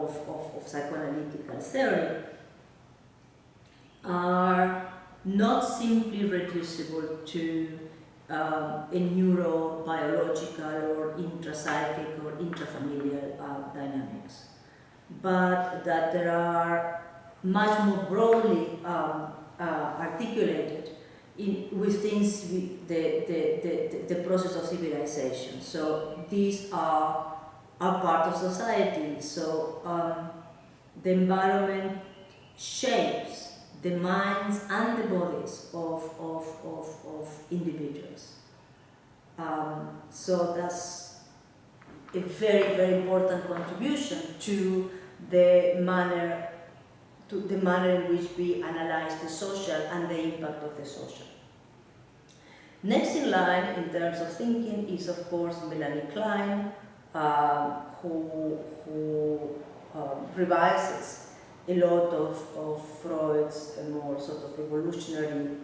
of psychoanalytical theory are not simply reducible to a neurobiological or intrapsychic or intrafamilial dynamics, but that there are much more broadly articulated within the process of civilization. So these are part of society. So the environment shapes the minds and the bodies of individuals. So that's a very, very important contribution to the manner in which we analyze the social and the impact of the social. Next in line in terms of thinking is, of course, Melanie Klein, who revises a lot of Freud's more sort of evolutionary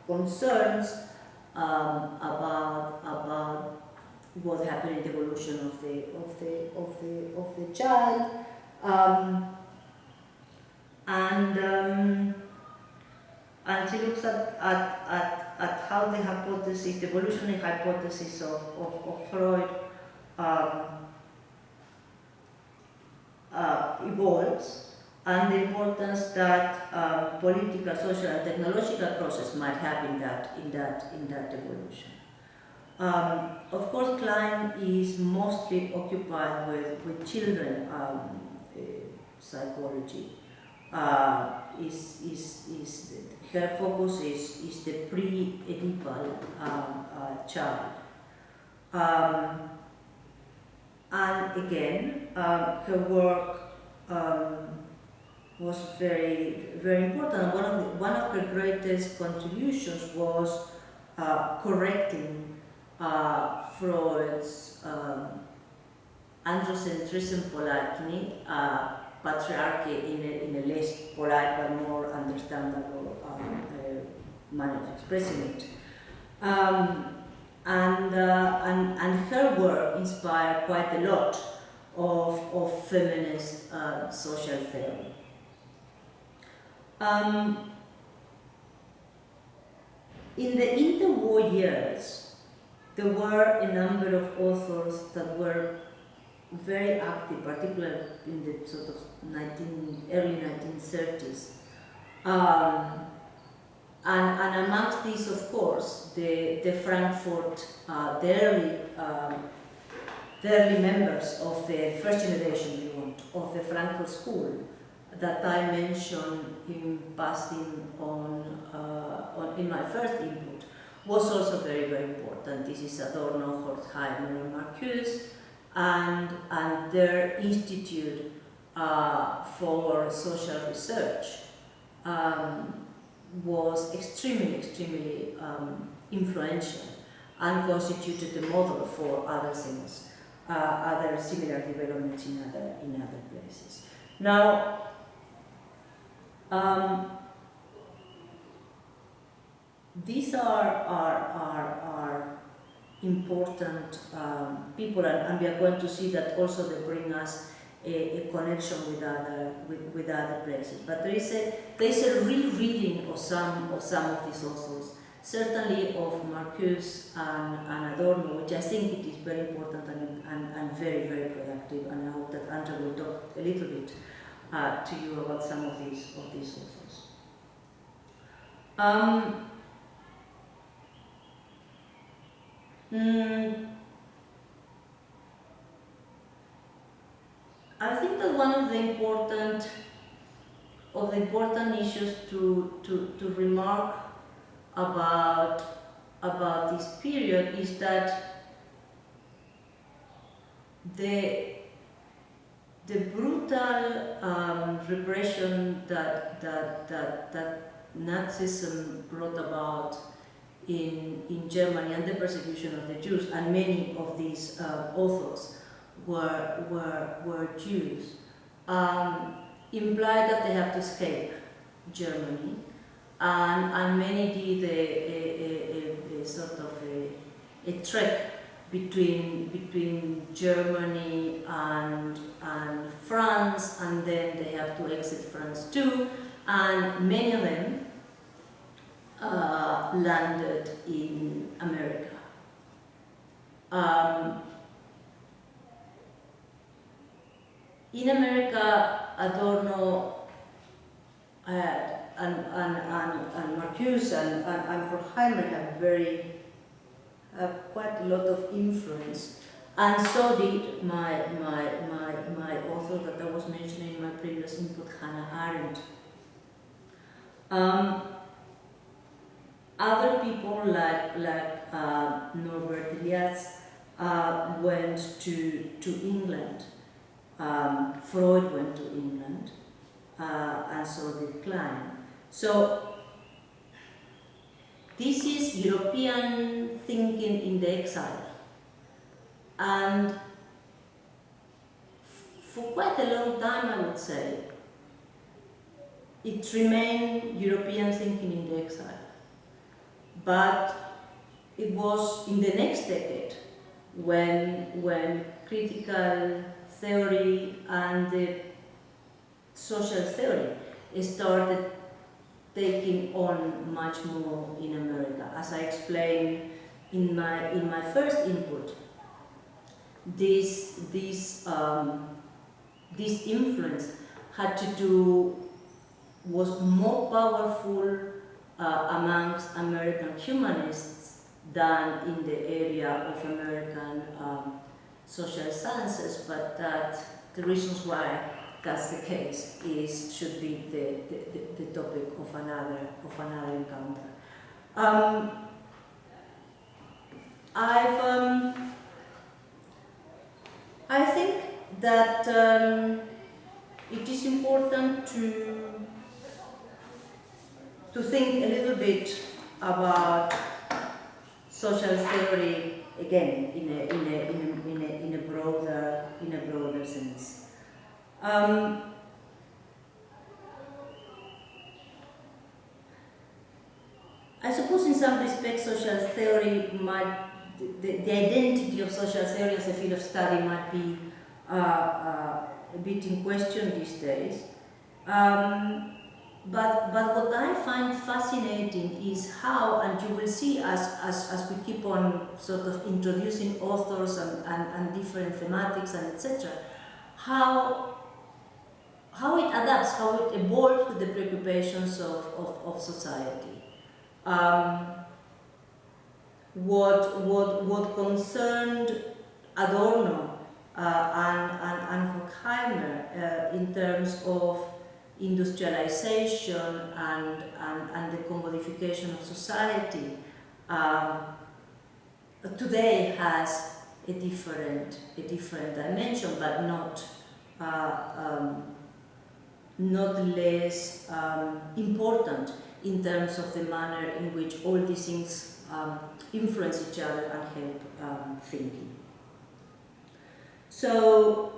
concerns about what happened in the evolution of the child, and she looks at how the hypothesis, the evolutionary hypothesis of Freud evolves, and the importance that political, social, and technological process might have in that evolution. Of course, Klein is mostly occupied with children psychology. Her focus is the pre-Oedipal child. And again, her work was very, very important. One of her greatest contributions was correcting Freud's androcentrism politely, patriarchy in a less polite but more understandable manner of expressing it. And her work inspired quite a lot of feminist social theory. In the interwar years, there were a number of authors that were very active, particularly in the sort of early 1930s. And amongst these, of course, the Frankfurt, the early members of the first generation, if you want, of the Frankfurt School that I mentioned in passing on in my first input was also very, very important. This is Adorno, Horkheimer, and Marcuse, and their Institute for Social Research was extremely influential and constituted the model for other things, other similar developments in other places. Now, these are important people, and we are going to see that also they bring us a connection with other places. But there is a rereading of some of these authors, certainly of Marcuse and Adorno, which I think it is very important and very, very productive. And I hope that Andrea will talk a little bit to you about some of these authors. I think that one of the important issues to remark about this period is that the brutal repression that Nazism brought about in Germany, and the persecution of the Jews, and many of these authors were Jews, implied that they have to escape Germany, and many did a sort of a trek between Germany and France, and then they have to exit France too, and many of them landed in America. In America, Adorno and Marcuse and Horkheimer have quite a lot of influence, and so did my author that I was mentioning in my previous input, Hannah Arendt. Other people like Norbert Elias went to England. Freud went to England, and so did Klein. So this is European thinking in the exile, and for quite a long time, I would say, it remained European thinking in the exile. But it was in the next decade when critical theory and the social theory started taking on much more in America. As I explained in my first input, this influence was more powerful amongst American humanists than in the area of American social sciences, but that the reasons why that's the case should be the topic of another encounter. I think that it is important to think a little bit about social theory again in a broader sense. I suppose in some respects social theory the identity of social theory as a field of study might be a bit in question these days. But what I find fascinating is how, and you will see as we keep on sort of introducing authors and different thematics and etc., how it adapts, how it evolves with the preoccupations of society. What concerned Adorno and Horkheimer in terms of industrialization and the commodification of society today has a different dimension, but not less important in terms of the manner in which all these things influence each other and help thinking. So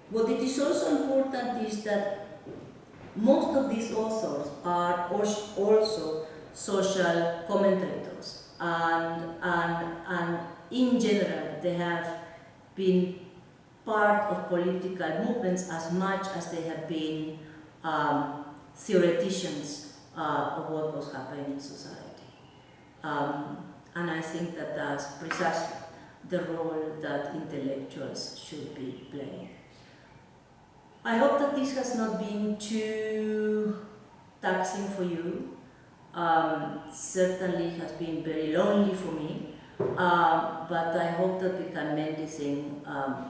what it is also important is that most of these authors are also social commentators, and in general they have been part of political movements as much as they have been theoreticians of what was happening in society. And I think that that's precisely the role that intellectuals should be playing. I hope that this has not been too taxing for you. Certainly has been very lonely for me, but I hope that we can mend this thing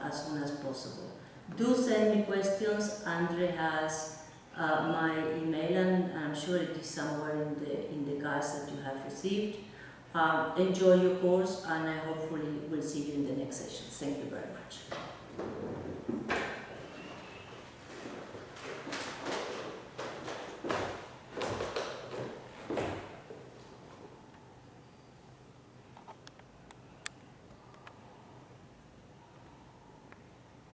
as soon as possible. Do send me questions. Andre has my email, and I'm sure it is somewhere in the guides that you have received. Enjoy your course, and I hopefully will see you in the next session. Thank you very much.